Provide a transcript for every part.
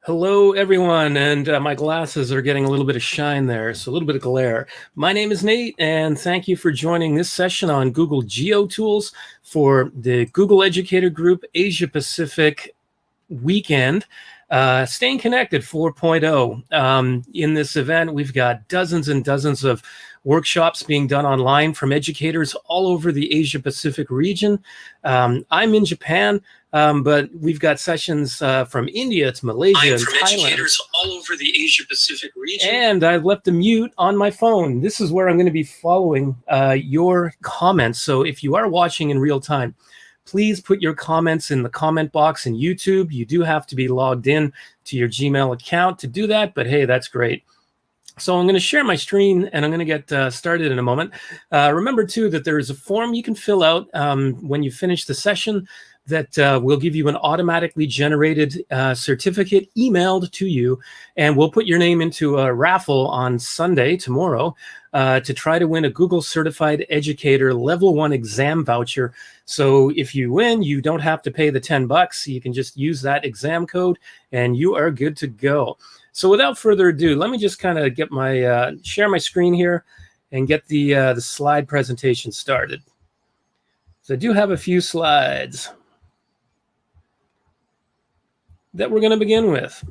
Hello, everyone, and my glasses are getting a little bit of shine there, so a little bit of glare. My name is Nate, and thank you for joining this session on Google Geo tools for the Google Educator Group Asia Pacific weekend. Staying Connected 4.0. In this event, we've got dozens and dozens of workshops being done online from educators all over the Asia Pacific region. I'm in Japan, but we've got sessions from India to Malaysia and Thailand. Educators all over the Asia Pacific region. And I've left a mute on my phone. This is where I'm going to be following your comments. So if you are watching in real time, please put your comments in the comment box in YouTube. You do have to be logged in to your Gmail account to do that, but hey, that's great. So I'm going to share my screen and I'm going to get started in a moment. Remember too that there is a form you can fill out when you finish the session that will give you an automatically generated certificate emailed to you, and we'll put your name into a raffle on Sunday, tomorrow, to try to win a Google Certified Educator Level 1 exam voucher. So if you win, you don't have to pay the $10. You can just use that exam code and you are good to go. So without further ado, let me just kind of get my share my screen here and get the slide presentation started. So I do have a few slides that we're going to begin with.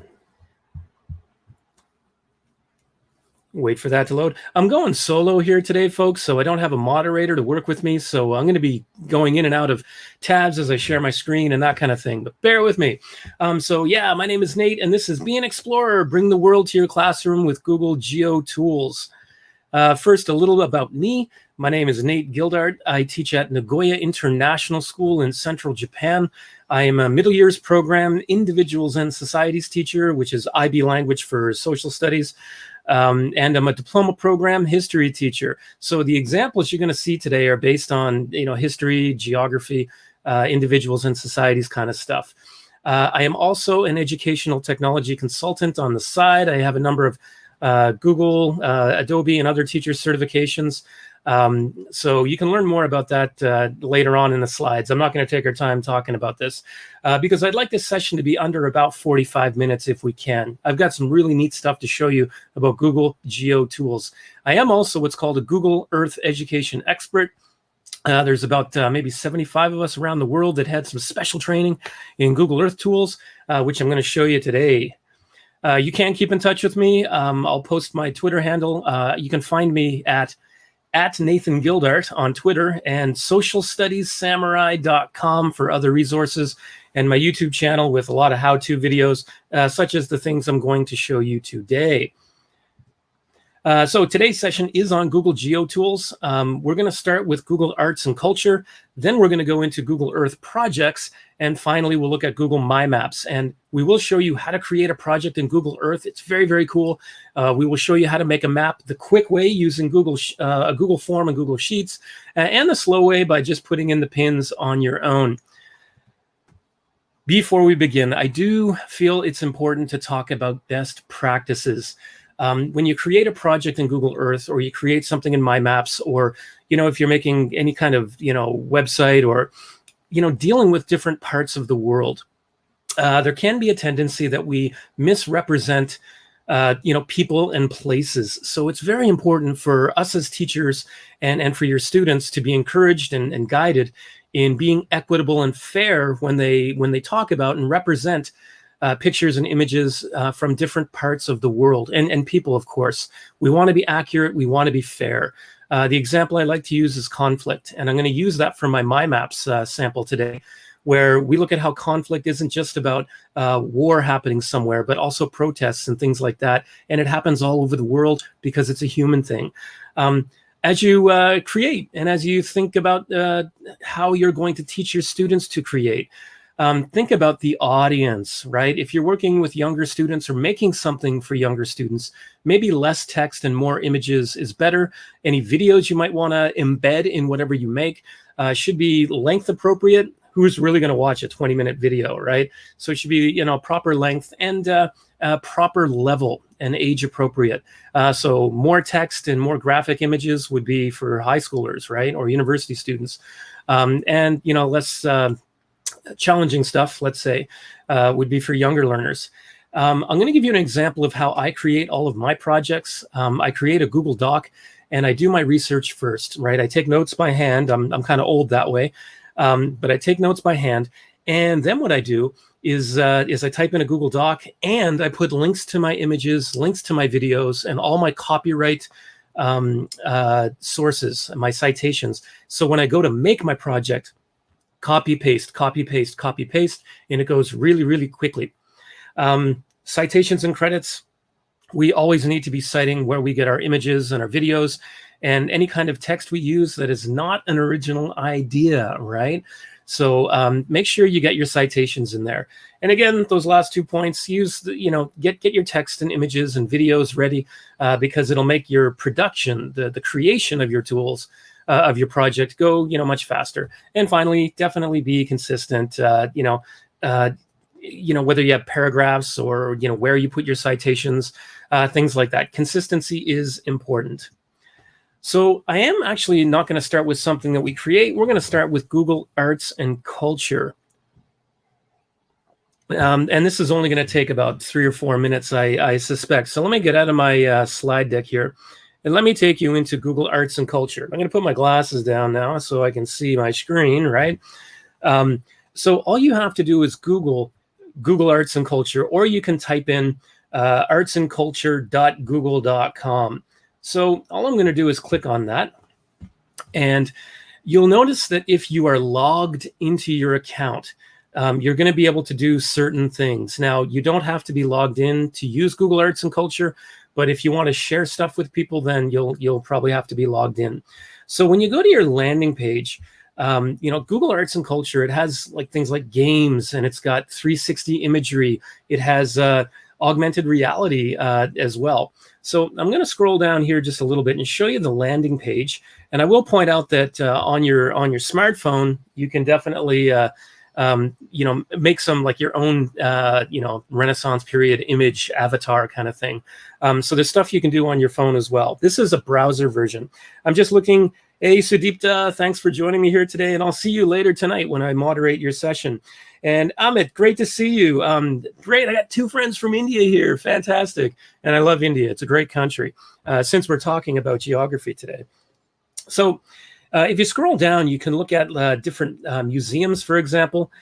Wait for that to load. I'm going solo here today, folks, so I don't have a moderator to work with me. So I'm going to be going in and out of tabs as I share my screen and that kind of thing, but bear with me. So yeah, my name is Nate, and this is Be an Explorer, Bring the World to Your Classroom with Google Geo Tools. First, a little about me. My name is Nate Gildart. I teach at Nagoya International School in central Japan. I am a middle years program individuals and societies teacher, which is IB language for social studies. And I'm a diploma program history teacher. So the examples you're going to see today are based on, history, geography, individuals and societies kind of stuff. I am also an educational technology consultant on the side. I have a number of Google, Adobe, and other teacher certifications. So you can learn more about that later on in the slides. I'm not going to take our time talking about this because I'd like this session to be under about 45 minutes if we can. I've got some really neat stuff to show you about Google Geo tools. I am also what's called a Google Earth education expert. There's about maybe 75 of us around the world that had some special training in Google Earth tools, which I'm going to show you today. You can keep in touch with me. I'll post my Twitter handle. You can find me at Nathan Gildart on Twitter and socialstudiessamurai.com for other resources, and my YouTube channel with a lot of how-to videos, such as the things I'm going to show you today. So today's session is on Google Geo tools. We're going to start with Google Arts and Culture. Then we're going to go into Google Earth projects. And finally, we'll look at Google My Maps. And we will show you how to create a project in Google Earth. It's very, very cool. We will show you how to make a map the quick way using a Google form and Google Sheets, and the slow way by just putting in the pins on your own. Before we begin, I do feel it's important to talk about best practices. When you create a project in Google Earth, or you create something in My Maps, or, if you're making any kind of, website, or, dealing with different parts of the world, there can be a tendency that we misrepresent, people and places. So it's very important for us as teachers and for your students to be encouraged and guided in being equitable and fair when they talk about and represent pictures and images from different parts of the world and people, of course. We want to be accurate. We want to be fair. The example I like to use is conflict, and I'm going to use that for my My Maps sample today, where we look at how conflict isn't just about war happening somewhere, but also protests and things like that. And it happens all over the world because it's a human thing. As you create and as you think about how you're going to teach your students to create, think about the audience, right? If you're working with younger students or making something for younger students, maybe less text and more images is better. Any videos you might want to embed in whatever you make should be length appropriate. Who's really going to watch a 20-minute video, right? So it should be, proper length and proper level and age appropriate. So more text and more graphic images would be for high schoolers, right? Or university students. And, less challenging stuff, let's say, would be for younger learners. I'm going to give you an example of how I create all of my projects. I create a Google Doc, and I do my research first, right? I take notes by hand. I'm kind of old that way, but I take notes by hand. And then what I do is I type in a Google Doc, and I put links to my images, links to my videos, and all my copyright sources, my citations. So when I go to make my project, copy, paste, copy, paste, copy, paste, and it goes really, really quickly. Citations and credits, we always need to be citing where we get our images and our videos and any kind of text we use that is not an original idea, right? So make sure you get your citations in there. And again, those last 2 points, use get your text and images and videos ready because it'll make your production, the creation of your tools, of your project go much faster. And finally, definitely be consistent. Whether you have paragraphs or where you put your citations, things like that. Consistency is important. So I am actually not going to start with something that we create. We're going to start with Google Arts and Culture. And this is only going to take about 3 or 4 minutes, I suspect. So let me get out of my slide deck here, and let me take you into Google Arts and Culture. I'm going to put my glasses down now so I can see my screen, right? So all you have to do is Google Arts and Culture, or you can type in artsandculture.google.com. So all I'm going to do is click on that. And you'll notice that if you are logged into your account, you're going to be able to do certain things. Now, you don't have to be logged in to use Google Arts and Culture, but if you want to share stuff with people, then you'll probably have to be logged in. So when you go to your landing page, Google Arts and Culture, it has things like games, and it's got 360 imagery. It has augmented reality as well. So I'm going to scroll down here just a little bit and show you the landing page. And I will point out that on your smartphone, you can definitely make some your own Renaissance period image avatar kind of thing. So there's stuff you can do on your phone as well. This is a browser version. I'm just looking. Hey, Sudipta, thanks for joining me here today, and I'll see you later tonight when I moderate your session. And Amit, great to see you. Great, I got 2 friends from India here. Fantastic. And I love India. It's a great country, since we're talking about geography today. So if you scroll down, you can look at different museums, for example.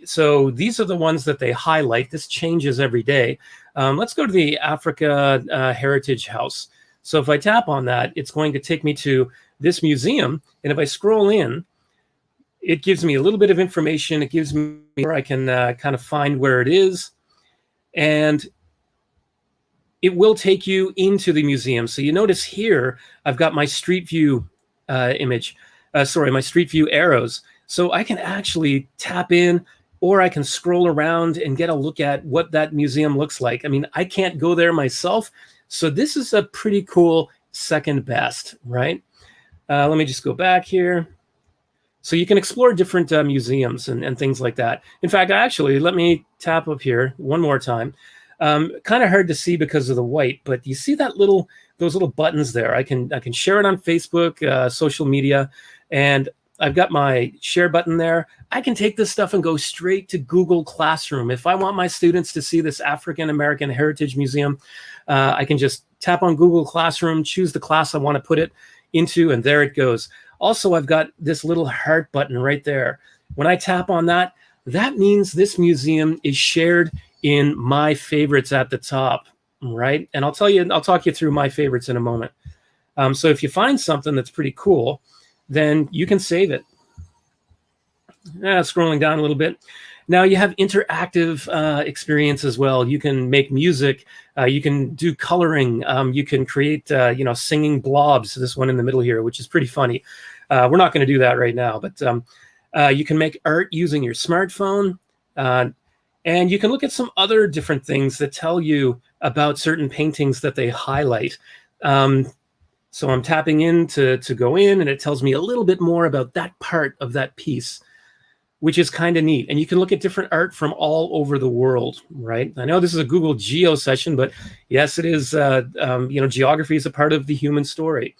So these are the ones that they highlight. This changes every day. Let's go to the Africa Heritage House. So if I tap on that, it's going to take me to this museum. And if I scroll in, it gives me a little bit of information. It gives me where I can kind of find where it is. And it will take you into the museum. So you notice here, I've got my Street View my Street View arrows. So I can actually tap in, or I can scroll around and get a look at what that museum looks like. I mean, I can't go there myself. So this is a pretty cool second best, right? Let me just go back here. So you can explore different museums and things like that. In fact, actually, let me tap up here one more time. Kind of hard to see because of the white, but you see that those little buttons there? I can share it on Facebook, social media, and I've got my share button there. I can take this stuff and go straight to Google Classroom. If I want my students to see this African American Heritage Museum, I can just tap on Google Classroom, choose the class I want to put it into, and there it goes. Also, I've got this little heart button right there. When I tap on that, that means this museum is shared in my favorites at the top, right? And I'll talk you through my favorites in a moment. So if you find something that's pretty cool, then you can save it. Scrolling down a little bit. Now you have interactive experience as well. You can make music. You can do coloring. You can create, singing blobs. This one in the middle here, which is pretty funny. We're not going to do that right now, but you can make art using your smartphone. And you can look at some other different things that tell you about certain paintings that they highlight. So I'm tapping in to go in, and it tells me a little bit more about that part of that piece, which is kind of neat. And you can look at different art from all over the world, right? I know this is a Google Geo session, but yes, it is. Geography is a part of the human story.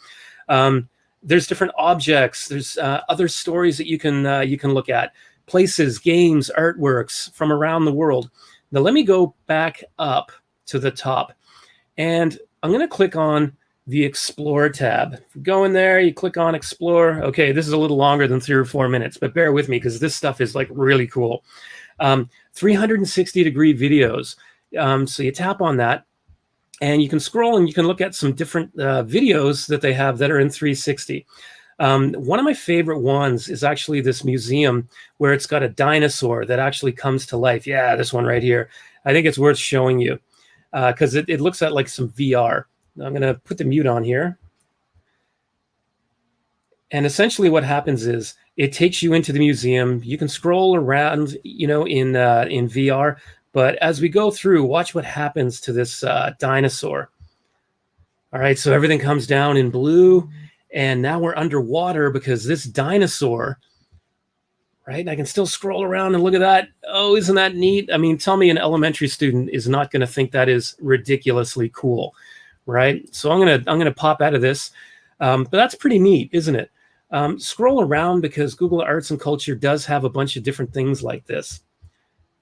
There's different objects. There's other stories that you can look at. Places, games, artworks from around the world. Now let me go back up to the top, and I'm going to click on the Explore tab. If you go in there, you click on Explore. Okay, this is a little longer than 3 or 4 minutes, but bear with me because this stuff is like really cool. 360-degree videos. So you tap on that, and you can scroll and you can look at some different videos that they have that are in 360. One of my favorite ones is actually this museum where it's got a dinosaur that actually comes to life. Yeah, this one right here. I think it's worth showing you because it looks at like some VR. I'm going to put the mute on here. And essentially what happens is it takes you into the museum. You can scroll around, you know, in VR. But as we go through, watch what happens to this dinosaur. All right, so everything comes down in blue. And now we're underwater because this dinosaur, right? And I can still scroll around and look at that. Oh, isn't that neat? I mean, tell me an elementary student is not going to think that is ridiculously cool, right? So I'm gonna pop out of this, but that's pretty neat, isn't it? Scroll around because Google Arts and Culture does have a bunch of different things like this.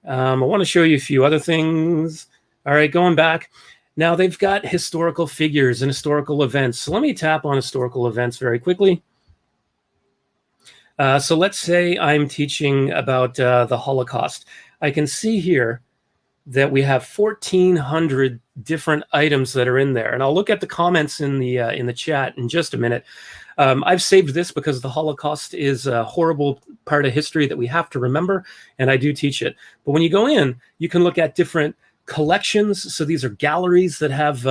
I want to show you a few other things. All right, going back. Now they've got historical figures and historical events. So let me tap on historical events very quickly. So let's say I'm teaching about the Holocaust. I can see here that we have 1,400 different items that are in there. And I'll look at the comments in the chat in just a minute. I've saved this because the Holocaust is a horrible part of history that we have to remember, and I do teach it. But when you go in, you can look at different collections. So these are galleries that have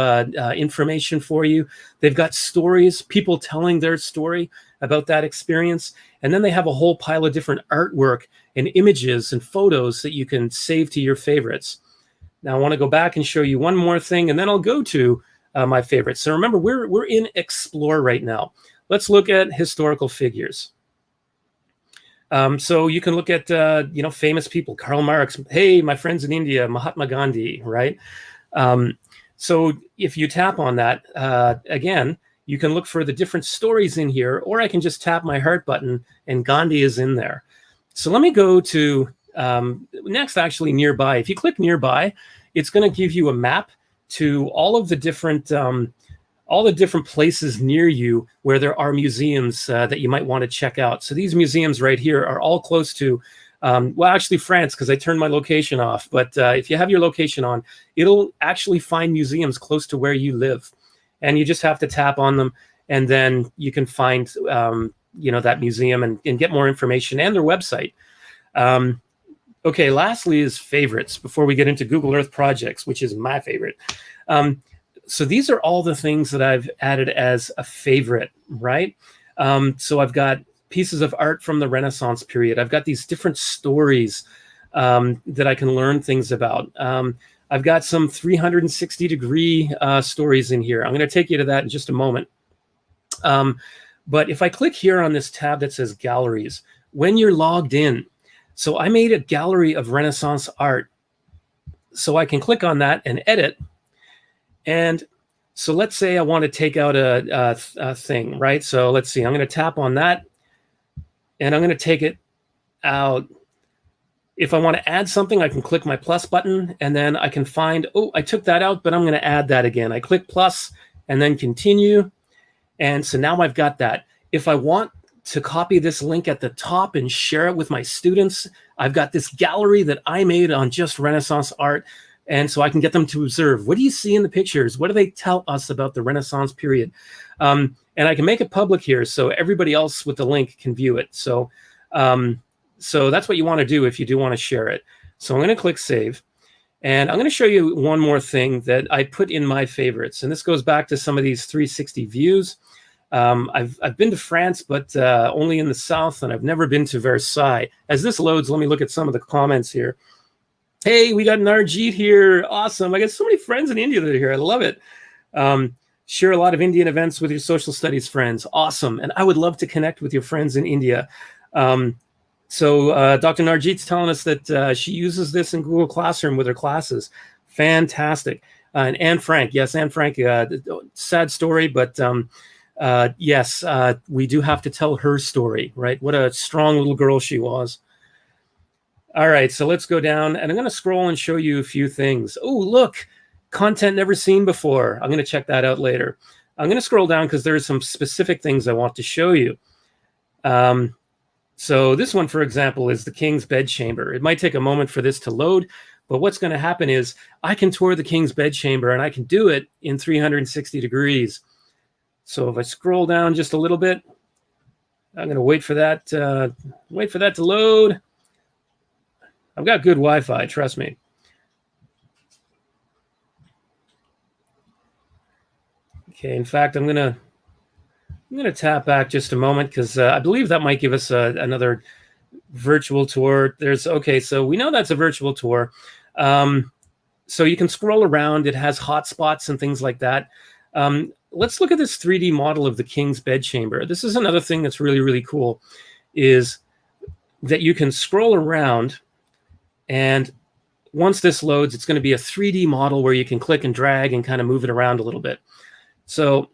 information for you. They've got stories, people telling their story about that experience. And then they have a whole pile of different artwork and images and photos that you can save to your favorites. Now I want to go back and show you one more thing, and then I'll go to my favorites. So remember, we're in Explore right now. Let's look at historical figures. So you can look at, you know, famous people, Karl Marx, hey, my friends in India, Mahatma Gandhi, right? So if you tap on that, again, you can look for the different stories in here, or I can just tap my heart button and Gandhi is in there. So let me go to next, actually nearby. If you click nearby, it's going to give you a map to all of the different places near you where there are museums that you might want to check out. So these museums right here are all close to, well, actually France, because I turned my location off. But if you have your location on, it'll actually find museums close to where you live. And you just have to tap on them, and then you can find, you know, that museum and get more information and their website. Okay, lastly is favorites before we get into Google Earth projects, which is my favorite. So these are all the things that I've added as a favorite, right? So I've got pieces of art from the Renaissance period. I've got these different stories that I can learn things about. I've got some 360-degree stories in here. I'm going to take you to that in just a moment. But if I click here on this tab that says Galleries, when you're logged in, so I made a gallery of Renaissance art. So I can click on that and edit. And so let's say I want to take out a thing, right? So let's see, I'm going to tap on that and I'm going to take it out. If I want to add something, I can click my plus button and then I can find, oh, I took that out, but I'm going to add that again. I click plus and then continue. And so now I've got that. If I want to copy this link at the top and share it with my students, I've got this gallery that I made on just Renaissance art. And so I can get them to observe, what do you see in the pictures? What do they tell us about the Renaissance period? And I can make it public here so everybody else with the link can view it. So, so that's what you want to do if you do want to share it. So I'm going to click Save. And I'm going to show you one more thing that I put in my favorites. And this goes back to some of these 360 views. I've been to France, but only in the south, and I've never been to Versailles. As this loads, let me look at some of the comments here. Hey, we got Narjeet here. Awesome. I got so many friends in India that are here. I love it. Share a lot of Indian events with your social studies friends. Awesome. And I would love to connect with your friends in India. So Dr. Narjeet's telling us that she uses this in Google Classroom with her classes. Fantastic. And Anne Frank. Yes, Anne Frank, sad story, but yes, we do have to tell her story, right? What a strong little girl she was. All right, so let's go down, and I'm going to scroll and show you a few things. Oh, look, content never seen before. I'm going to check that out later. I'm going to scroll down because there are some specific things I want to show you. So this one, for example, is the king's bedchamber. It might take a moment for this to load, but what's going to happen is I can tour the king's bedchamber, and I can do it in 360 degrees. So if I scroll down just a little bit, I'm going to wait for that to load. I've got good Wi-Fi, trust me. Okay, in fact, I'm gonna tap back just a moment because I believe that might give us another virtual tour. Okay, so we know that's a virtual tour. So you can scroll around. It has hotspots and things like that. Let's look at this 3D model of the king's bedchamber. This is another thing that's really, really cool, is that you can scroll around, and once this loads, it's going to be a 3D model where you can click and drag and kind of move it around a little bit. So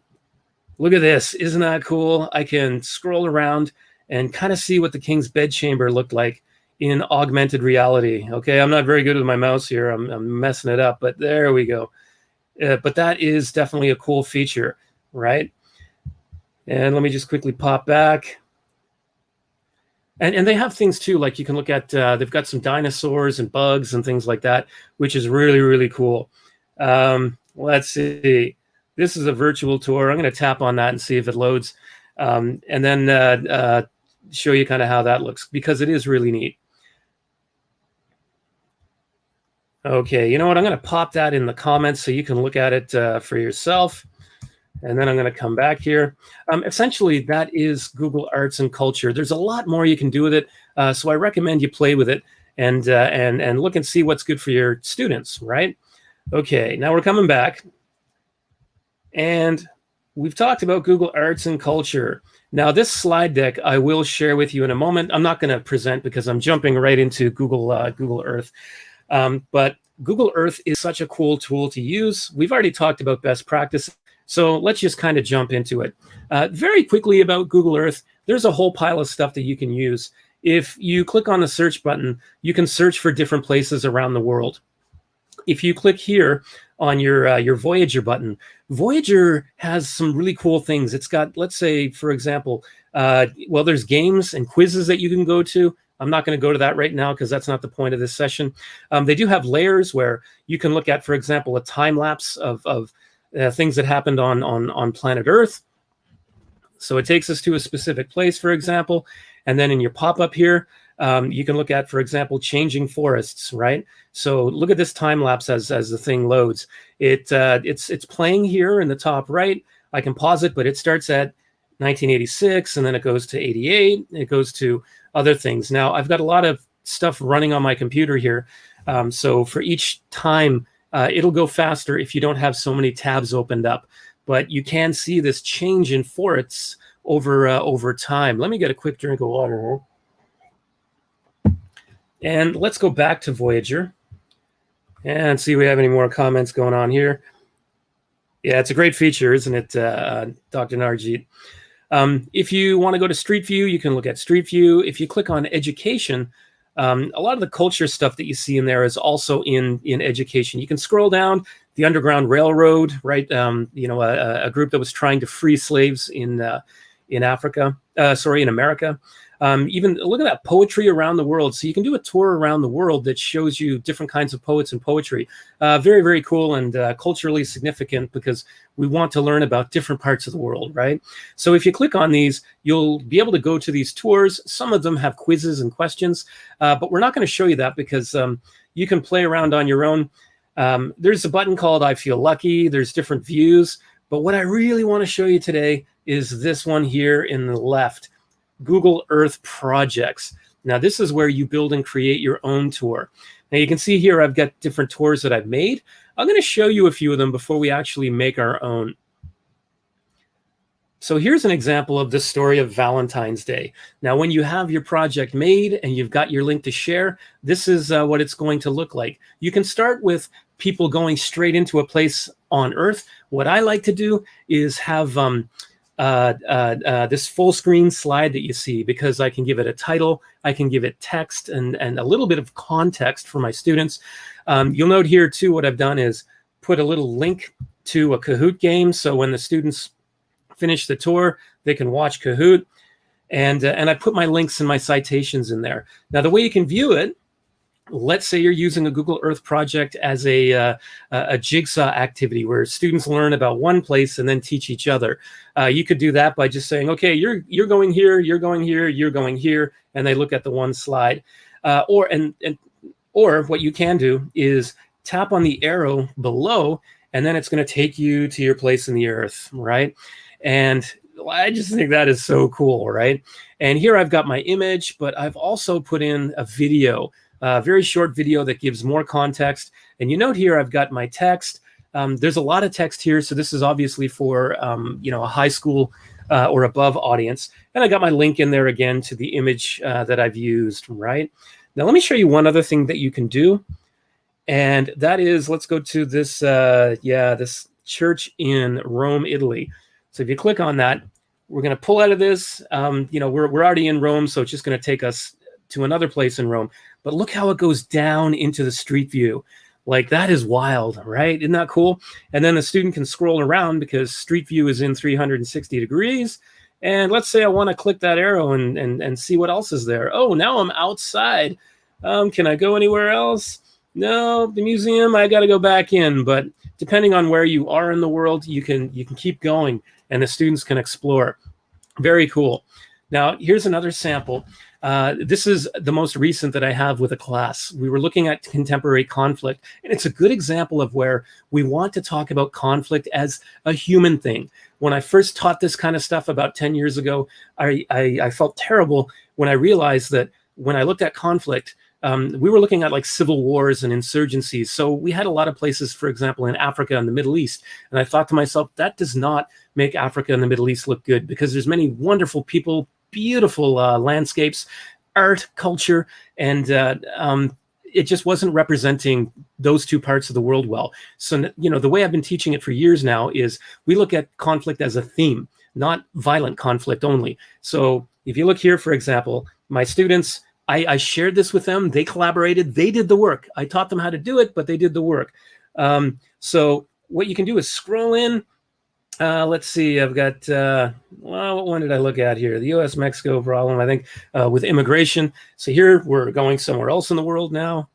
look at this. Isn't that cool? I can scroll around and kind of see what the king's bedchamber looked like in augmented reality. Okay, I'm not very good with my mouse here. I'm messing it up, but there we go. But that is definitely a cool feature, right? And let me just quickly pop back. And they have things too, like you can look at, they've got some dinosaurs and bugs and things like that, which is really, really cool. Let's see. This is a virtual tour. I'm going to tap on that and see if it loads, and then show you kind of how that looks, because it is really neat. Okay, you know what? I'm going to pop that in the comments so you can look at it for yourself. And then I'm going to come back here. Essentially, that is Google Arts and Culture. There's a lot more you can do with it, so I recommend you play with it and look and see what's good for your students, right? Okay, now we're coming back. And we've talked about Google Arts and Culture. Now, this slide deck I will share with you in a moment. I'm not going to present because I'm jumping right into Google Earth. But Google Earth is such a cool tool to use. We've already talked about best practices, so let's just kind of jump into it. Very quickly about Google Earth, there's a whole pile of stuff that you can use. If you click on the search button, you can search for different places around the world. If you click here on your Voyager button, Voyager has some really cool things. It's got, let's say, for example, well, there's games and quizzes that you can go to. I'm not going to go to that right now because that's not the point of this session. They do have layers where you can look at, for example, a time lapse of things that happened on planet Earth. So it takes us to a specific place, for example, and then in your pop-up here, you can look at, for example, changing forests, right? So look at this time lapse as the thing loads. It's playing here in the top right. I can pause it, but it starts at 1986, and then it goes to 88. It goes to other things. Now, I've got a lot of stuff running on my computer here. So for each time, it'll go faster if you don't have so many tabs opened up. But you can see this change in forests over time. Let me get a quick drink of water here. And let's go back to Voyager and see if we have any more comments going on here. Yeah, it's a great feature, isn't it, Dr. Narjeet? If you want to go to Street View, you can look at Street View. If you click on Education, a lot of the culture stuff that you see in there is also in education. You can scroll down the Underground Railroad, right? A group that was trying to free slaves in Africa, in America. Even look at that, poetry around the world. So you can do a tour around the world that shows you different kinds of poets and poetry. Very, very cool and culturally significant because we want to learn about different parts of the world, right? So if you click on these, you'll be able to go to these tours. Some of them have quizzes and questions, but we're not going to show you that because you can play around on your own. There's a button called I Feel Lucky. There's different views. But what I really want to show you today is this one here in the left. Google Earth projects. Now, this is where you build and create your own tour. Now, you can see here I've got different tours that I've made. I'm going to show you a few of them before we actually make our own. So here's an example of the story of Valentine's Day. Now, when you have your project made and you've got your link to share, this is what it's going to look like. You can start with people going straight into a place on Earth. What I like to do is have this full screen slide that you see, because I can give it a title, I can give it text and a little bit of context for my students. You'll note here too, what I've done is put a little link to a Kahoot game. So when the students finish the tour, they can watch Kahoot. And I put my links and my citations in there. Now, the way you can view it, let's say you're using a Google Earth project as a jigsaw activity where students learn about one place and then teach each other. You could do that by just saying, okay, you're going here, you're going here, you're going here, and they look at the one slide. Or what you can do is tap on the arrow below, and then it's going to take you to your place in the earth, right? And I just think that is so cool, right? And here I've got my image, but I've also put in a video, a very short video that gives more context. And you note here I've got my text. There's a lot of text here, so this is obviously for a high school or above audience. And I got my link in there again to the image that I've used, right? Now let me show you one other thing that you can do. And that is, let's go to this, this church in Rome, Italy. So if you click on that, we're going to pull out of this. We're already in Rome, so it's just going to take us to another place in Rome. But look how it goes down into the street view. Like, that is wild, right? Isn't that cool? And then the student can scroll around because street view is in 360 degrees. And let's say I want to click that arrow and see what else is there. Oh, now I'm outside. Can I go anywhere else? No, the museum, I got to go back in. But depending on where you are in the world, you can keep going and the students can explore. Very cool. Now, here's another sample. This is the most recent that I have with a class. We were looking at contemporary conflict, and it's a good example of where we want to talk about conflict as a human thing. When I first taught this kind of stuff about 10 years ago, I felt terrible when I realized that when I looked at conflict, we were looking at like civil wars and insurgencies. So we had a lot of places, for example, in Africa and the Middle East. And I thought to myself, that does not make Africa and the Middle East look good, because there's many wonderful people, beautiful landscapes, art, culture, and it just wasn't representing those two parts of the world well. So, the way I've been teaching it for years now is we look at conflict as a theme, not violent conflict only. So if you look here, for example, my students, I shared this with them. They collaborated. They did the work. I taught them how to do it, but they did the work. So what you can do is scroll in. Let's see. I've got, what one did I look at here? The U.S.-Mexico problem, I think, with immigration. So here we're going somewhere else in the world now.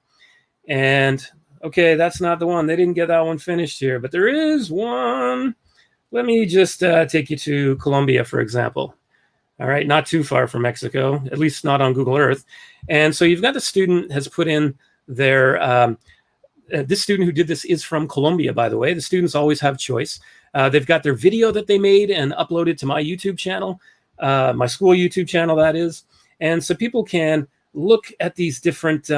And, okay, that's not the one. They didn't get that one finished here, but there is one. Let me just take you to Colombia, for example. All right, not too far from Mexico, at least not on Google Earth. And so you've got the student has put in their, this student who did this is from Colombia, by the way. The students always have choice. They've got their video that they made and uploaded to my YouTube channel, my school YouTube channel, that is. And so people can look at these different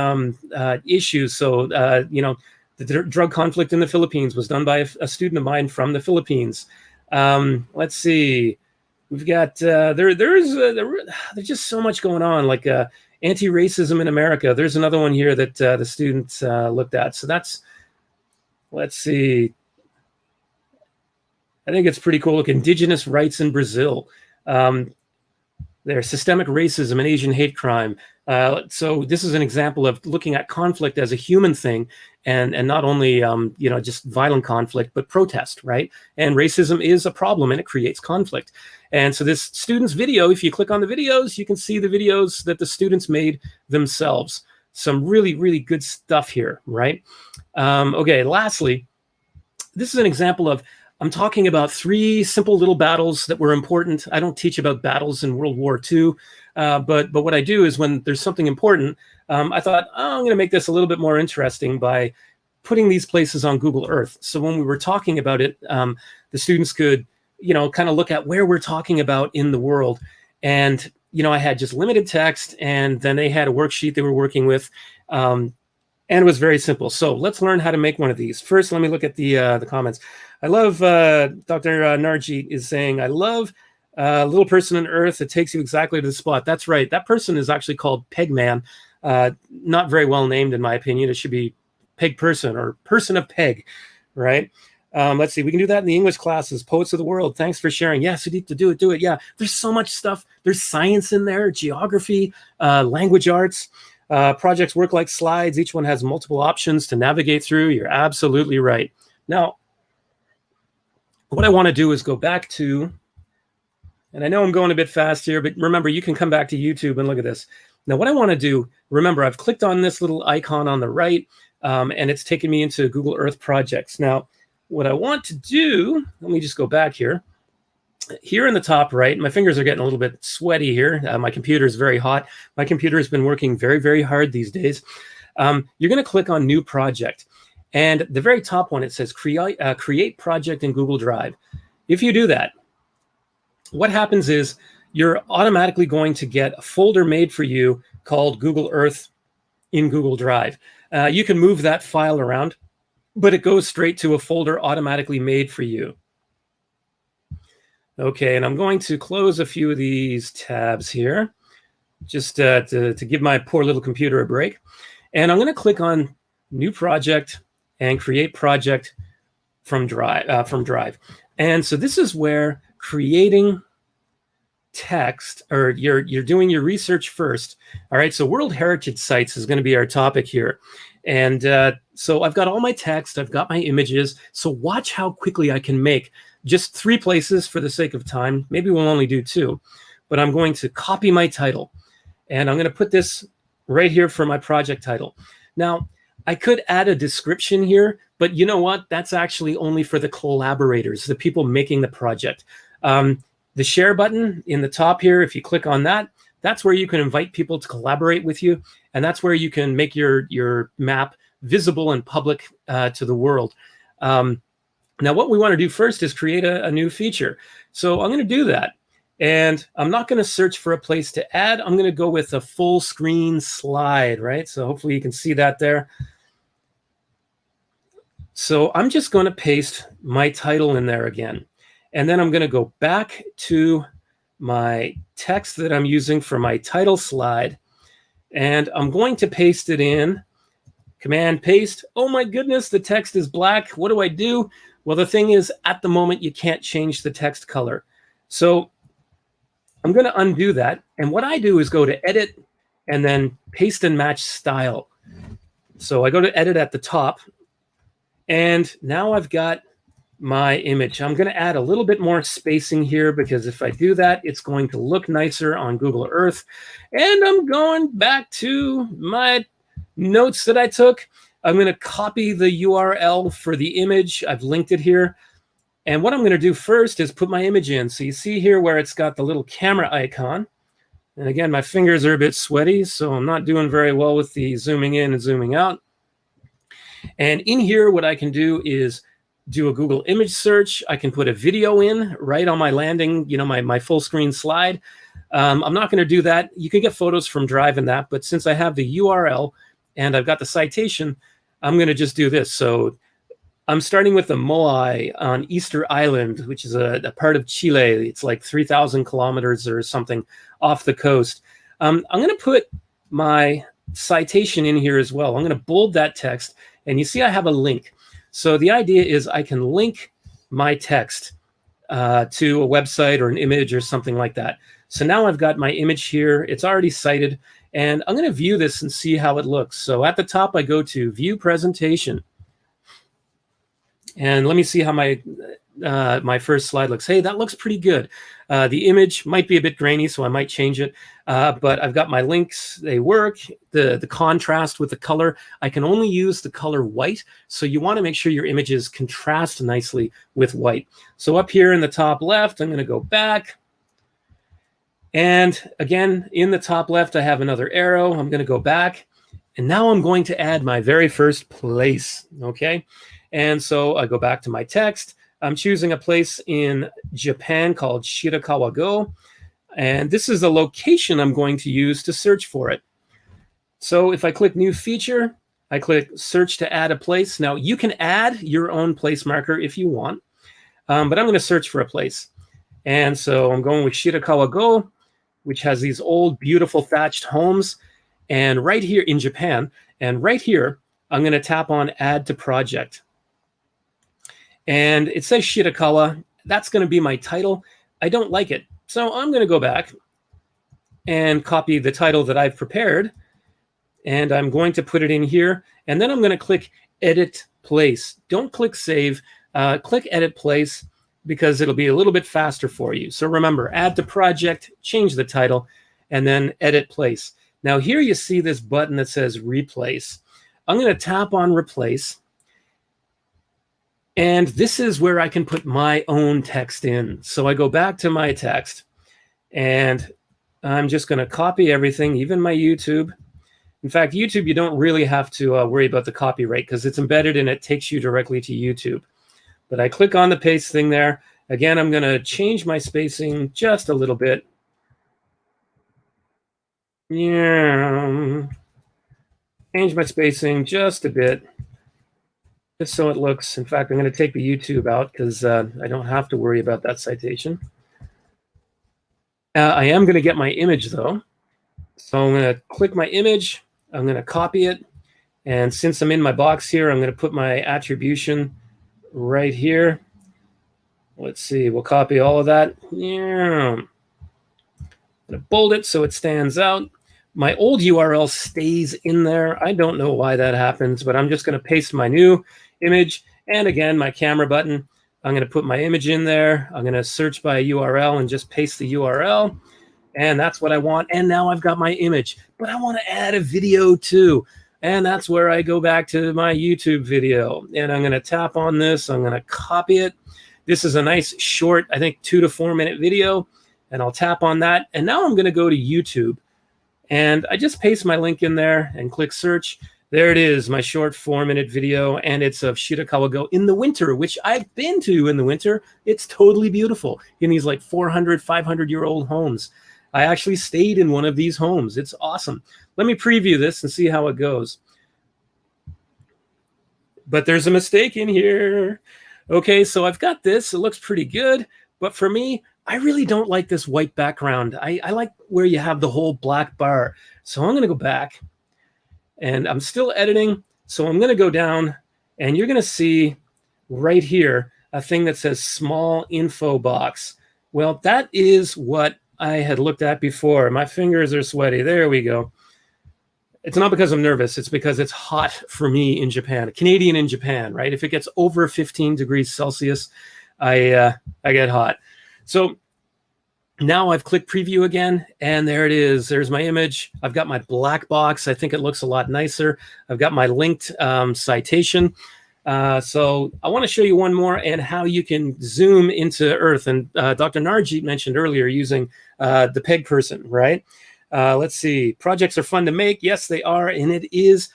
issues. So, the drug conflict in the Philippines was done by a student of mine from the Philippines. Let's see. We've got, there's just so much going on, like anti-racism in America. There's another one here that the students looked at. So that's, let's see. I think it's pretty cool. Look, indigenous rights in Brazil. There's systemic racism and Asian hate crime. So this is an example of looking at conflict as a human thing, and not only just violent conflict, but protest, right? And racism is a problem, and it creates conflict. And so this student's video, if you click on the videos, you can see the videos that the students made themselves. Some really, really good stuff here, right? Okay, lastly, this is an example of, I'm talking about 3 simple little battles that were important. I don't teach about battles in World War II, but what I do is when there's something important, I thought, I'm going to make this a little bit more interesting by putting these places on Google Earth. So when we were talking about it, the students could, kind of look at where we're talking about in the world. And, I had just limited text, and then they had a worksheet they were working with. And it was very simple. So let's learn how to make one of these. First, let me look at the comments. I love, Dr. Narji is saying, I love Little Person on Earth. It takes you exactly to the spot. That's right. That person is actually called Pegman. Not very well named, in my opinion. It should be Peg Person or Person of Peg, right? Let's see, we can do that in the English classes. Poets of the world, thanks for sharing. Yeah, Sudipta, do it. Yeah, there's so much stuff. There's science in there, geography, language arts. Projects work like slides. Each one has multiple options to navigate through. You're absolutely right. Now, what I want to do is go back to, and I know I'm going a bit fast here, but remember, you can come back to YouTube and look at this. Now, what I want to do, remember, I've clicked on this little icon on the right, and it's taken me into Google Earth projects. Now, what I want to do, let me just go back here. Here in the top right, my fingers are getting a little bit sweaty here. My computer is very hot. My computer has been working very, very hard these days. You're going to click on New Project. And the very top one, it says Create Project in Google Drive. If you do that, what happens is you're automatically going to get a folder made for you called Google Earth in Google Drive. You can move that file around, but it goes straight to a folder automatically made for you. Okay, and I'm going to close a few of these tabs here, just to give my poor little computer a break. And I'm going to click on New Project and Create Project from Drive. And so this is where creating text, or you're doing your research first. All right, so World Heritage Sites is going to be our topic here. And so I've got all my text, I've got my images. So watch how quickly I can make just 3 places for the sake of time. Maybe we'll only do 2, but I'm going to copy my title. And I'm going to put this right here for my project title. Now, I could add a description here, but you know what? That's actually only for the collaborators, the people making the project. The share button in the top here, if you click on that, that's where you can invite people to collaborate with you. And that's where you can make your map visible and public to the world. Now, what we want to do first is create a new feature. So I'm going to do that. And I'm not going to search for a place to add. I'm going to go with a full screen slide, right? So hopefully you can see that there. So I'm just going to paste my title in there again. And then I'm going to go back to my text that I'm using for my title slide. And I'm going to paste it in. Command paste. Oh my goodness, the text is black. What do I do? Well, the thing is, at the moment, you can't change the text color. So I'm going to undo that. And what I do is go to Edit and then Paste and Match Style. So I go to Edit at the top. And now I've got my image. I'm going to add a little bit more spacing here, because if I do that, it's going to look nicer on Google Earth. And I'm going back to my notes that I took. I'm going to copy the URL for the image. I've linked it here. And what I'm going to do first is put my image in. So you see here where it's got the little camera icon. And again, my fingers are a bit sweaty, so I'm not doing very well with the zooming in and zooming out. And in here, what I can do is do a Google image search. I can put a video in right on my landing, my full screen slide. I'm not going to do that. You can get photos from Drive and that, but since I have the URL and I've got the citation, I'm going to just do this. So I'm starting with the Moai on Easter Island, which is a part of Chile. It's like 3,000 kilometers or something off the coast. I'm going to put my citation in here as well. I'm going to bold that text, and you see I have a link. So the idea is I can link my text to a website or an image or something like that. So now I've got my image here. It's already cited, and I'm going to view this and see how it looks. So at the top, I go to View Presentation. And let me see how my first slide looks. Hey, that looks pretty good. The image might be a bit grainy, so I might change it. But I've got my links. They work. The contrast with the color, I can only use the color white. So you want to make sure your images contrast nicely with white. So up here in the top left, I'm going to go back. And again, in the top left, I have another arrow. I'm going to go back. And now I'm going to add my very first place. Okay. And so I go back to my text. I'm choosing a place in Japan called Shirakawa-go. And this is the location I'm going to use to search for it. So if I click New Feature, I click Search to add a place. Now, you can add your own place marker if you want, but I'm going to search for a place. And so I'm going with Shirakawa-go, which has these old, beautiful thatched homes. And right here in Japan, and right here, I'm going to tap on Add to Project. and it says Shirakawa. That's going to be my title. I don't like it. So I'm going to go back and copy the title that I've prepared, and I'm going to put it in here, and then I'm going to click Edit Place. Don't click Save. Click Edit Place because it'll be a little bit faster for you. So remember, add to project, change the title, and then Edit Place. Now here you see this button that says Replace. I'm going to tap on Replace, and this is where I can put my own text in. So I go back to my text, and I'm just going to copy everything, even my YouTube. In fact, YouTube, you don't really have to worry about the copyright because it's embedded and it takes you directly to YouTube. But I click on the paste thing there. Again, I'm going to change my spacing just a little bit. Yeah. Change my spacing just a bit, just so it looks. In fact, I'm going to take the YouTube out because I don't have to worry about that citation. I am going to get my image, though. So I'm going to click my image. I'm going to copy it. And since I'm in my box here, I'm going to put my attribution right here. Let's see. We'll copy all of that. Yeah. I'm going to bold it so it stands out. My old URL stays in there. I don't know why that happens, but I'm just going to paste my new image. And again, my camera button. I'm going to put my image in there. I'm going to search by URL and just paste the URL. And that's what I want. And now I've got my image. But I want to add a video too. And that's where I go back to my YouTube video. And I'm going to tap on this. I'm going to copy it. This is a nice short, I think 2 to 4 minute video. And I'll tap on that. And now I'm going to go to YouTube. And I just paste my link in there and click search. There it is, my short 4-minute video. And it's of Shirakawa Go in the winter, which I've been to in the winter. It's totally beautiful in these like 400, 500-year-old homes. I actually stayed in one of these homes. It's awesome. Let me preview this and see how it goes. But there's a mistake in here. Okay, so I've got this. It looks pretty good. But for me, I really don't like this white background. I like where you have the whole black bar. So I'm going to go back. And I'm still editing. So I'm going to go down. And you're going to see right here a thing that says small info box. Well, that is what I had looked at before. My fingers are sweaty. There we go. It's not because I'm nervous. It's because it's hot for me in Japan, a Canadian in Japan, right? If it gets over 15 degrees Celsius, I get hot. So now I've clicked preview again, and there it is. There's my image. I've got my black box. I think it looks a lot nicer. I've got my linked citation. So I want to show you one more and how you can zoom into Earth. And Dr. Narjeet mentioned earlier using the peg person, right? Let's see. Projects are fun to make. Yes, they are. And it is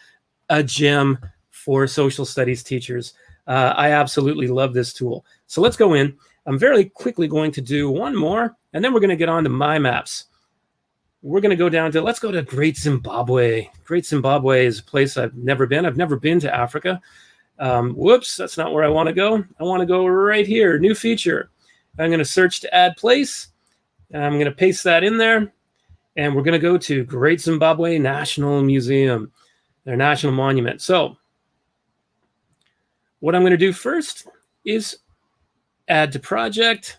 a gem for social studies teachers. I absolutely love this tool. So let's go in. I'm very quickly going to do one more, and then we're going to get on to my maps. We're going to go down to, let's go to Great Zimbabwe. Great Zimbabwe is a place I've never been. I've never been to Africa. Whoops, that's not where I want to go. I want to go right here, new feature. I'm going to search to add place. I'm going to paste that in there. And we're going to go to Great Zimbabwe National Museum, their national monument. So what I'm going to do first is add to project.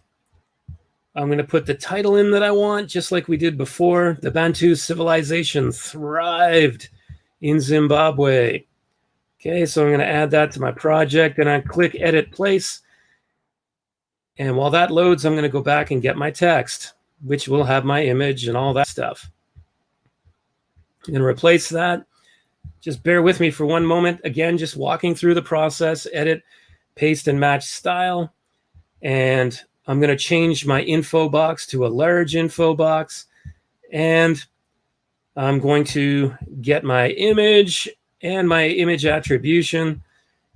I'm going to put the title in that I want, just like we did before. The Bantu civilization thrived in Zimbabwe. Okay, so I'm going to add that to my project, and I click Edit Place. And while that loads, I'm going to go back and get my text, which will have my image and all that stuff. I'm going to replace that. Just bear with me for one moment. Again, just walking through the process, edit, paste, and match style. And I'm going to change my info box to a large info box. And I'm going to get my image, and my image attribution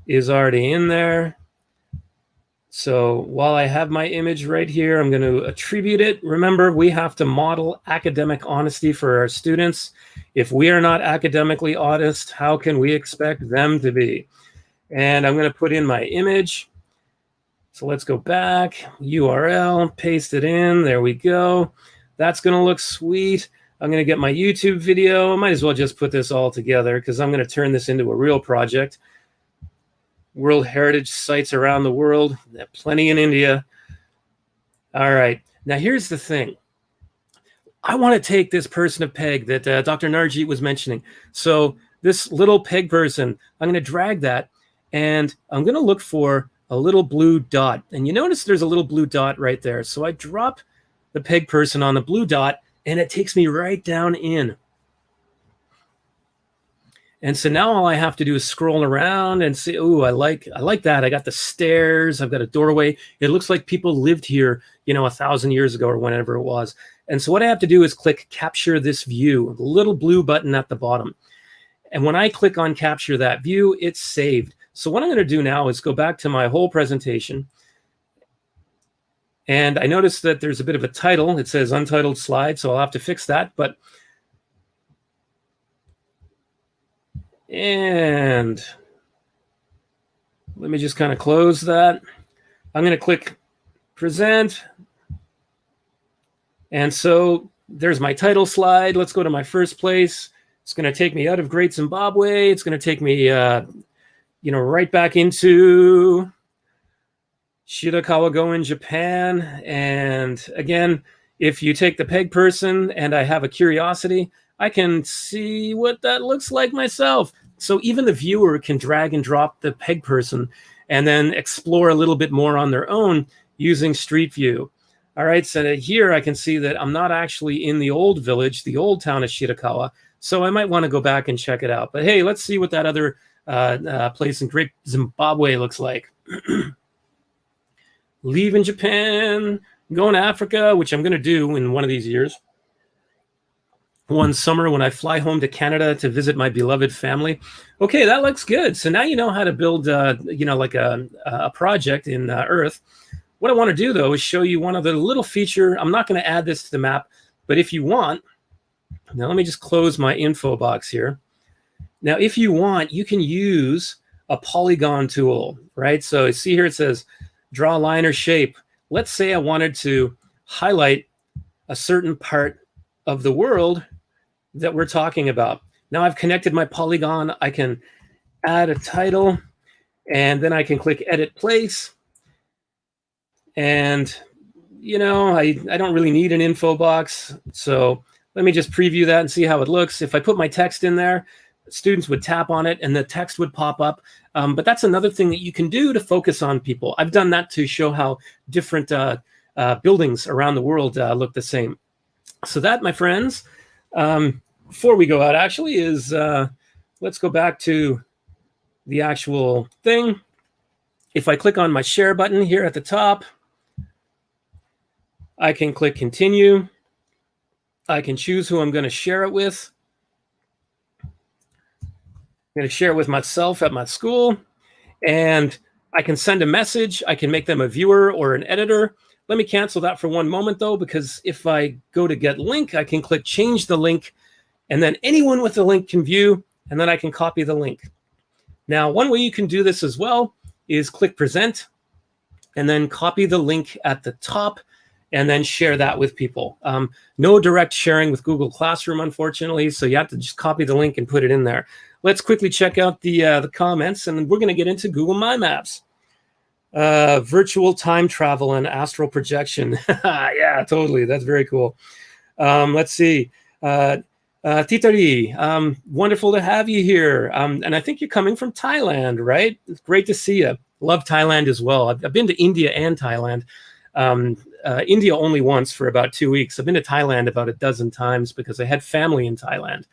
is already in there. So while I have my image right here, I'm going to attribute it. Remember, we have to model academic honesty for our students. If we are not academically honest, how can we expect them to be? And I'm going to put in my image. So let's go back, URL, paste it in. There we go. That's going to look sweet. I'm going to get my YouTube video. I might as well just put this all together because I'm going to turn this into a real project. World Heritage Sites around the world. Plenty in India. All right. Now, here's the thing. I want to take this person of peg that Dr. Narjeet was mentioning. So this little peg person, I'm going to drag that, and I'm going to look for a little blue dot. And you notice there's a little blue dot right there. So I drop the peg person on the blue dot, and it takes me right down in. And so now all I have to do is scroll around and see, oh, I like that. I got the stairs. I've got a doorway. It looks like people lived here, 1,000 years ago or whenever it was. And so what I have to do is click capture this view, the little blue button at the bottom. And when I click on capture that view, it's saved. So what I'm going to do now is go back to my whole presentation. And I noticed that there's a bit of a title. It says untitled slide, so I'll have to fix that. And let me just kind of close that. I'm going to click present. And so there's my title slide. Let's go to my first place. It's going to take me out of Great Zimbabwe. It's going to take me, right back into Shirakawa-go in Japan. And again, if you take the peg person and I have a curiosity, I can see what that looks like myself. So even the viewer can drag and drop the peg person and then explore a little bit more on their own using Street View. All right, so here I can see that I'm not actually in the old village, the old town of Shirakawa, so I might want to go back and check it out. But hey, let's see what that other place in Great Zimbabwe looks like. Leaving Japan, going to Africa, which I'm going to do in one of these years. One summer when I fly home to Canada to visit my beloved family. Okay, that looks good. So now you know how to build, like a project in Earth. What I want to do, though, is show you one other little feature. I'm not going to add this to the map, but if you want, now let me just close my info box here. Now, if you want, you can use a polygon tool, right? So see here it says draw line or shape. Let's say I wanted to highlight a certain part of the world that we're talking about. Now I've connected my polygon. I can add a title, and then I can click edit place. And, I don't really need an info box. So let me just preview that and see how it looks. If I put my text in there, students would tap on it and the text would pop up. But that's another thing that you can do to focus on people. I've done that to show how different buildings around the world look the same. So that, my friends, before we go out, actually, is let's go back to the actual thing. If I click on my share button here at the top, I can click continue. I can choose who I'm going to share it with. I'm going to share it with myself at my school, and I can send a message. I can make them a viewer or an editor. Let me cancel that for one moment, though, because if I go to get link, I can click change the link, and then anyone with the link can view, and then I can copy the link. Now, one way you can do this as well is click present, and then copy the link at the top, and then share that with people. No direct sharing with Google Classroom, unfortunately, so you have to just copy the link and put it in there. Let's quickly check out the comments, and we're going to get into Google My Maps. Virtual time travel and astral projection. Yeah, totally. That's very cool. Let's see. Titari, wonderful to have you here. And I think you're coming from Thailand, right? It's great to see you. Love Thailand as well. I've been to India and Thailand. India only once for about 2 weeks. I've been to Thailand about a dozen times because I had family in Thailand.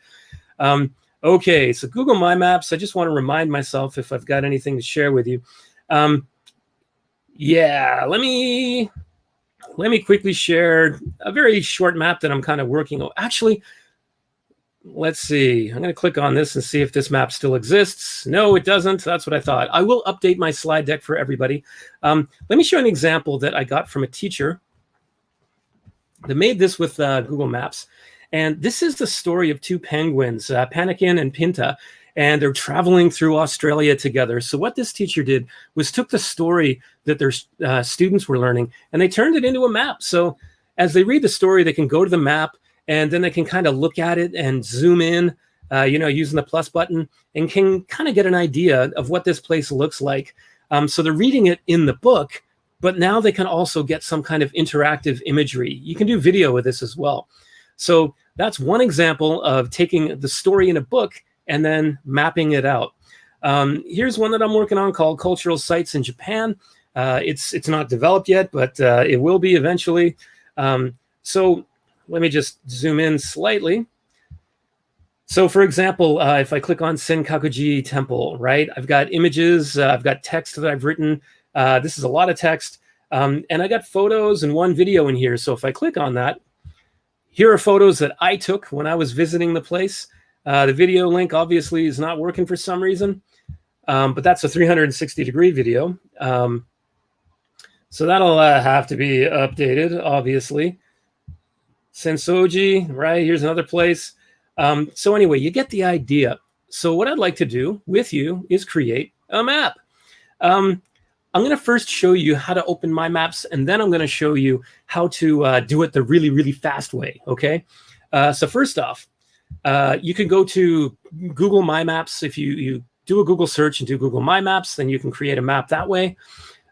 Okay, so Google My Maps. I just want to remind myself if I've got anything to share with you. Yeah, let me quickly share a very short map that I'm kind of working on. Actually, let's see. I'm going to click on this and see if this map still exists. No, it doesn't. That's what I thought. I will update my slide deck for everybody. Let me show an example that I got from a teacher that made this with Google Maps. And this is the story of two penguins, Panakin and Pinta, and they're traveling through Australia together. So what this teacher did was took the story that their students were learning, and they turned it into a map. So as they read the story, they can go to the map, and then they can kind of look at it and zoom in using the plus button, and can kind of get an idea of what this place looks like. So they're reading it in the book, but now they can also get some kind of interactive imagery. You can do video with this as well. So that's one example of taking the story in a book and then mapping it out. Here's one that I'm working on called Cultural Sites in Japan. It's not developed yet, but it will be eventually. So let me just zoom in slightly. So for example, if I click on Senkakuji Temple, right, I've got images, I've got text that I've written. This is a lot of text. And I got photos and one video in here. So if I click on that, here are photos that I took when I was visiting the place. The video link obviously is not working for some reason, but that's a 360-degree video. So that'll have to be updated, obviously. Sensoji, right, here's another place. So anyway, you get the idea. So what I'd like to do with you is create a map. I'm going to first show you how to open my maps, and then I'm going to show you how to do it the really, really fast way, okay? So first off, you can go to Google My Maps. If you do a Google search and do Google My Maps, then you can create a map that way.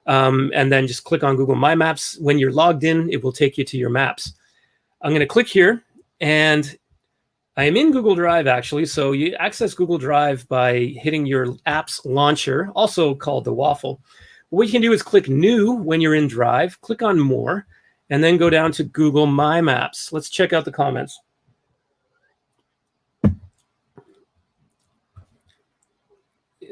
And then just click on Google My Maps. When you're logged in, it will take you to your maps. I'm going to click here, and I am in Google Drive, actually. So you access Google Drive by hitting your apps launcher, also called the waffle. What you can do is click New when you're in Drive, click on More, and then go down to Google My Maps. Let's check out the comments.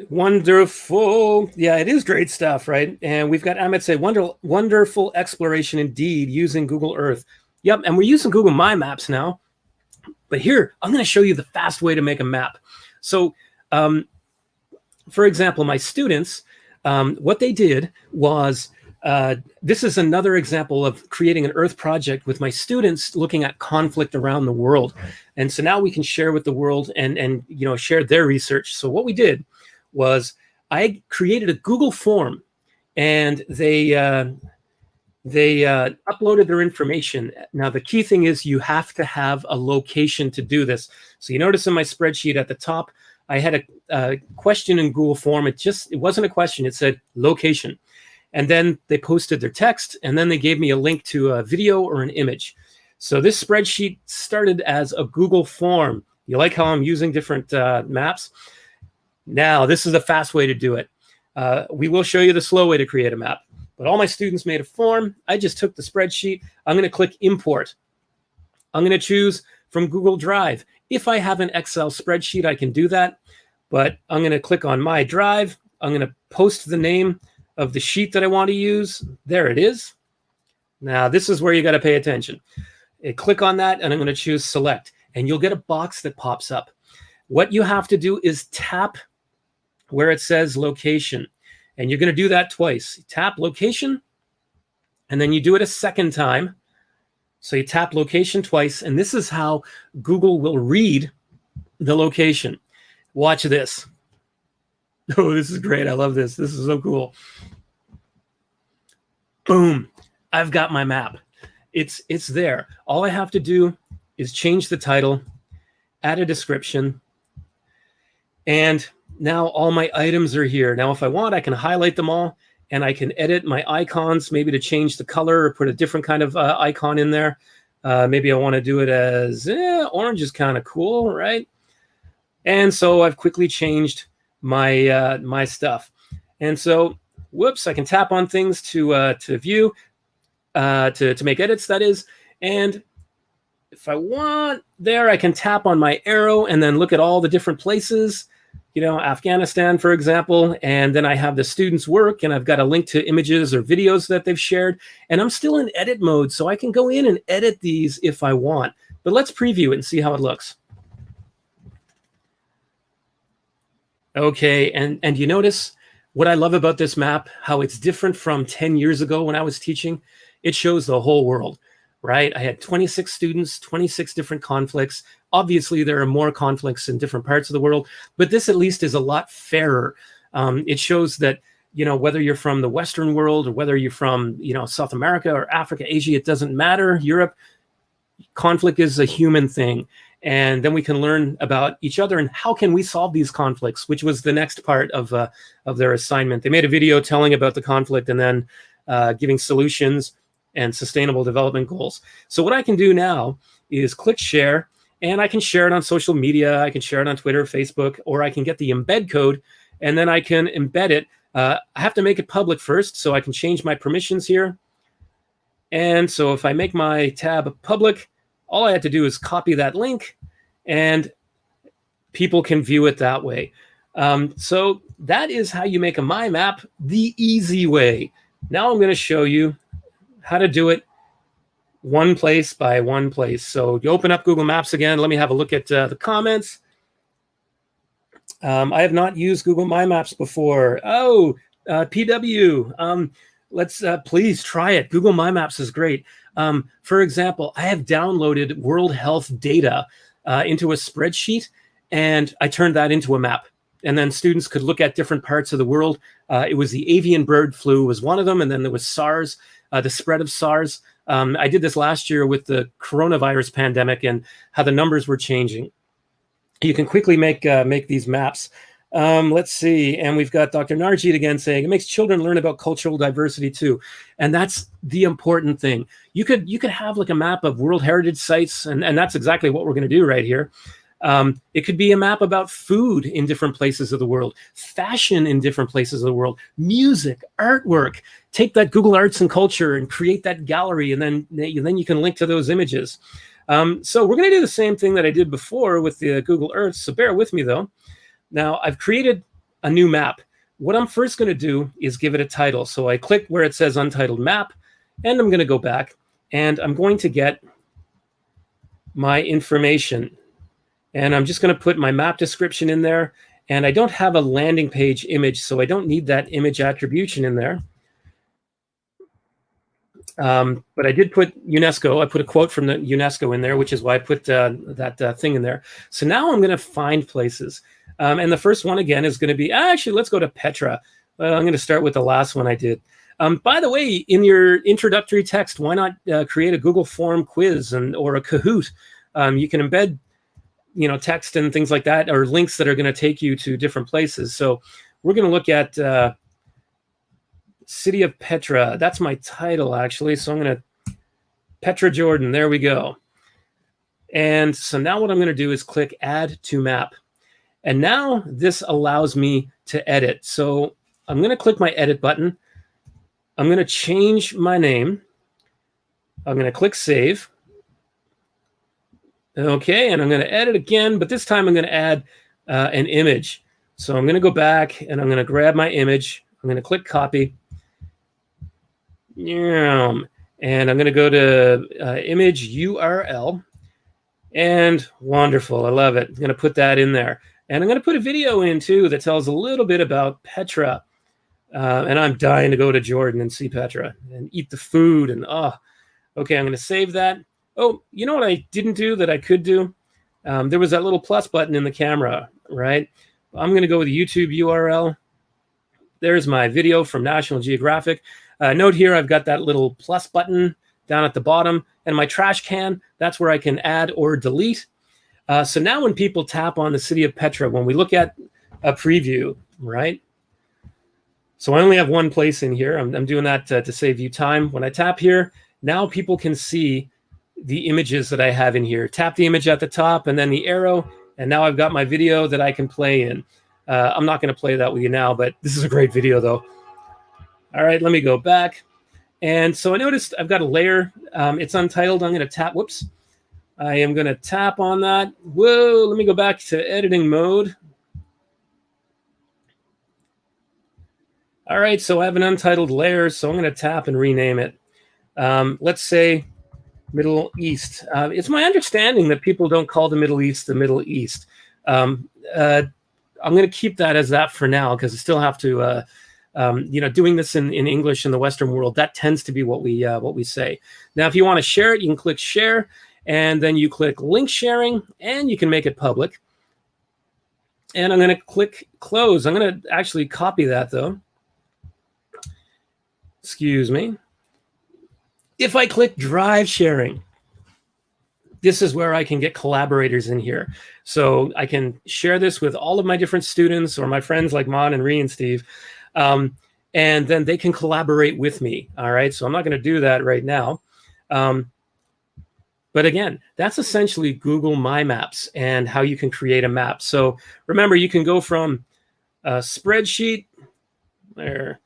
Wonderful. Yeah, it is great stuff, right? And we've got Amit say, wonderful exploration indeed using Google Earth. Yep, and we're using Google My Maps now. But here, I'm going to show you the fast way to make a map. So, for example, my students, what they did was, this is another example of creating an Earth project with my students looking at conflict around the world. And so now we can share with the world and share their research. So what we did was I created a Google form, and they uploaded their information. Now, the key thing is you have to have a location to do this. So you notice in my spreadsheet at the top, I had a question in Google form. It wasn't a question. It said location. And then they posted their text, and then they gave me a link to a video or an image. So this spreadsheet started as a Google form. You like how I'm using different maps? Now, this is the fast way to do it. We will show you the slow way to create a map. But all my students made a form. I just took the spreadsheet. I'm going to click Import. I'm going to choose from Google Drive. If I have an Excel spreadsheet, I can do that. But I'm going to click on My Drive. I'm going to post the name of the sheet that I want to use. There it is. Now, this is where you got to pay attention. Click on that, and I'm going to choose Select. And you'll get a box that pops up. What you have to do is tap where it says Location. And you're going to do that twice. Tap Location, and then you do it a second time. So you tap Location twice, and this is how Google will read the location. Watch this. Oh, this is great. I love this. This is so cool. Boom. I've got my map. It's there. All I have to do is change the title, add a description, and now all my items are here. Now, if I want, I can highlight them all, and I can edit my icons, maybe to change the color or put a different kind of icon in there. Maybe I want to do it as orange is kind of cool, right? And so I've quickly changed my my stuff. And so, whoops, I can tap on things to view, to make edits, that is. And if I want there, I can tap on my arrow and then look at all the different places. Afghanistan, for example, and then I have the students' work, and I've got a link to images or videos that they've shared, and I'm still in edit mode, so I can go in and edit these if I want. But let's preview it and see how it looks. Okay, and you notice what I love about this map, how it's different from 10 years ago when I was teaching. It shows the whole world, right? I had 26 students, 26 different conflicts. Obviously, there are more conflicts in different parts of the world, but this at least is a lot fairer. It shows that, whether you're from the Western world or whether you're from, South America or Africa, Asia, it doesn't matter. Europe, conflict is a human thing. And then we can learn about each other and how can we solve these conflicts, which was the next part of their assignment. They made a video telling about the conflict and then giving solutions and sustainable development goals. So what I can do now is click share, and I can share it on social media. I can share it on Twitter, Facebook, or I can get the embed code, and then I can embed it. I have to make it public first, so I can change my permissions here. And so if I make my tab public, all I have to do is copy that link, and people can view it that way. So that is how you make a My Map the easy way. Now I'm going to show you how to do it one place by one place. So you open up Google Maps again. Let me have a look at the comments. I have not used Google My Maps before. Oh, PW. Let's please try it. Google My Maps is great. For example, I have downloaded World Health data into a spreadsheet, and I turned that into a map. And then students could look at different parts of the world. It was the avian bird flu was one of them, and then there was SARS, the spread of SARS. I did this last year with the coronavirus pandemic and how the numbers were changing. You can quickly make these maps. Let's see. And we've got Dr. Narjit again saying it makes children learn about cultural diversity too. And that's the important thing. You could have like a map of World Heritage sites, and that's exactly what we're going to do right here. It could be a map about food in different places of the world, fashion in different places of the world, music, artwork. Take that Google Arts and Culture and create that gallery, and then you can link to those images. So we're going to do the same thing that I did before with the Google Earth. So bear with me though. Now I've created a new map. What I'm first going to do is give it a title. So I click where it says Untitled Map, and I'm going to go back, and I'm going to get my information. And I'm just going to put my map description in there. And I don't have a landing page image, so I don't need that image attribution in there. But I did put UNESCO. I put a quote from the UNESCO in there, which is why I put that thing in there. So now I'm going to find places. And the first one, again, is going to be, actually, let's go to Petra. I'm going to start with the last one I did. By the way, in your introductory text, why not create a Google form quiz or a Kahoot? You can embed text and things like that, or links that are going to take you to different places. So we're going to look at City of Petra. That's my title, actually. So I'm going to Petra, Jordan. There we go. And so now what I'm going to do is click Add to Map. And now this allows me to edit. So I'm going to click my Edit button. I'm going to change my name. I'm going to click Save. Okay, and I'm going to edit again, but this time I'm going to add an image. So I'm going to go back, and I'm going to grab my image. I'm going to click Copy. And I'm going to go to Image URL. And wonderful, I love it. I'm going to put that in there. And I'm going to put a video in, too, that tells a little bit about Petra. And I'm dying to go to Jordan and see Petra and eat the food. And, okay, I'm going to save that. Oh, you know what I didn't do that I could do? There was that little plus button in the camera, right? I'm going to go with the YouTube URL. There's my video from National Geographic. Note here, I've got that little plus button down at the bottom. And my trash can, that's where I can add or delete. So now when people tap on the City of Petra, when we look at a preview, right? So I only have one place in here. I'm doing that to save you time. When I tap here, now people can see the images that I have in here. Tap the image at the top and then the arrow, and now I've got my video that I can play in. I'm not going to play that with you now, but this is a great video though. All right, let me go back. And so I noticed I've got a layer. It's untitled. I'm going to tap. Whoops. I am going to tap on that. Whoa, let me go back to editing mode. All right, so I have an untitled layer, so I'm going to tap and rename it. Let's say Middle East. It's my understanding that people don't call the Middle East the Middle East. I'm going to keep that as that for now because I still have to, doing this in English in the Western world, that tends to be what we say. Now, if you want to share it, you can click Share, and then you click Link Sharing, and you can make it public. And I'm going to click Close. I'm going to actually copy that, though. Excuse me. If I click Drive Sharing, this is where I can get collaborators in here. So I can share this with all of my different students or my friends like Mon and Ree and Steve. And then they can collaborate with me. All right. So I'm not going to do that right now. But again, that's essentially Google My Maps and how you can create a map. So remember, you can go from a spreadsheet there.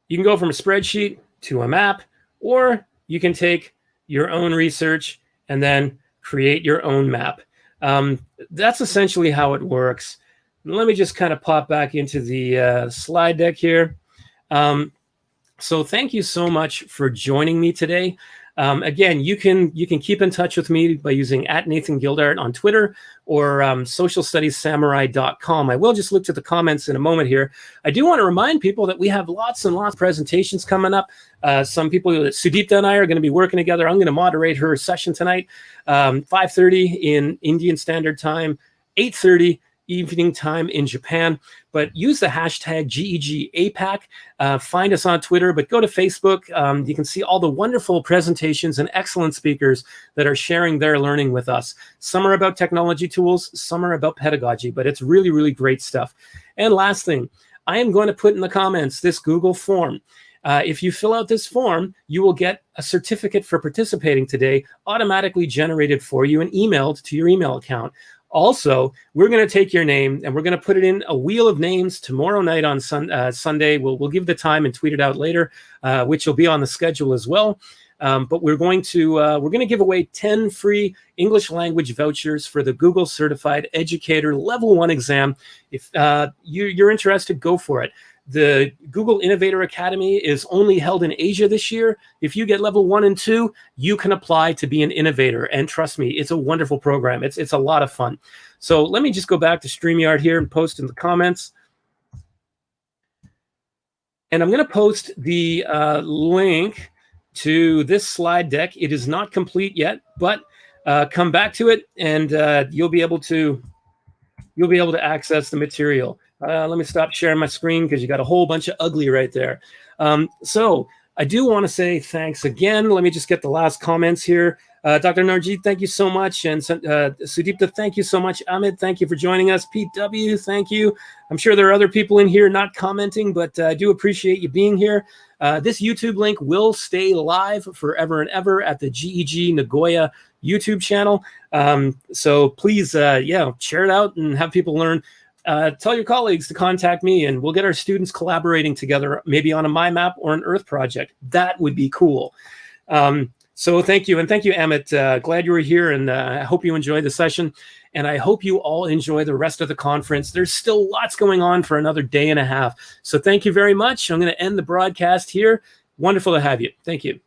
You can go from a spreadsheet to a map, or you can take your own research and then create your own map. That's essentially how it works. Let me just kind of pop back into the slide deck here. So thank you so much for joining me today. Again, you can keep in touch with me by using @NathanGildart on Twitter or socialstudiessamurai.com. I will just look to the comments in a moment here. I do want to remind people that we have lots and lots of presentations coming up. Some people, Sudipta and I are going to be working together. I'm going to moderate her session tonight, 5:30 in Indian Standard Time, 8:30 evening time in Japan. But use the hashtag GEGAPAC. Find us on Twitter, but go to Facebook. You can see all the wonderful presentations and excellent speakers that are sharing their learning with us. Some are about technology tools, some are about pedagogy, but it's really, really great stuff. And last thing, I am going to put in the comments this Google form. If you fill out this form, you will get a certificate for participating today automatically generated for you and emailed to your email account. Also, we're going to take your name and we're going to put it in a wheel of names tomorrow night on Sunday. We'll give the time and tweet it out later, which will be on the schedule as well. But we're going to give away 10 free English language vouchers for the Google Certified Educator Level 1 exam. If you're interested, go for it. The Google Innovator Academy is only held in Asia this year. If you get level 1 and 2, you can apply to be an innovator. And trust me, it's a wonderful program. It's a lot of fun. So let me just go back to StreamYard here and post in the comments. And I'm going to post the link to this slide deck. It is not complete yet, but come back to it and you'll be able to access the material. Let me stop sharing my screen because you got a whole bunch of ugly right there. So I do want to say thanks again. Let me just get the last comments here. Dr. Narjeet, thank you so much. And Sudipta, thank you so much. Amit, thank you for joining us. Pete W., thank you. I'm sure there are other people in here not commenting, but I do appreciate you being here. This YouTube link will stay live forever and ever at the GEG Nagoya YouTube channel. So please, share it out and have people learn. Tell your colleagues to contact me and we'll get our students collaborating together, maybe on a MyMap or an Earth project. That would be cool. So thank you. And thank you, Amit. Glad you were here and I hope you enjoyed the session. And I hope you all enjoy the rest of the conference. There's still lots going on for another day and a half. So thank you very much. I'm going to end the broadcast here. Wonderful to have you. Thank you.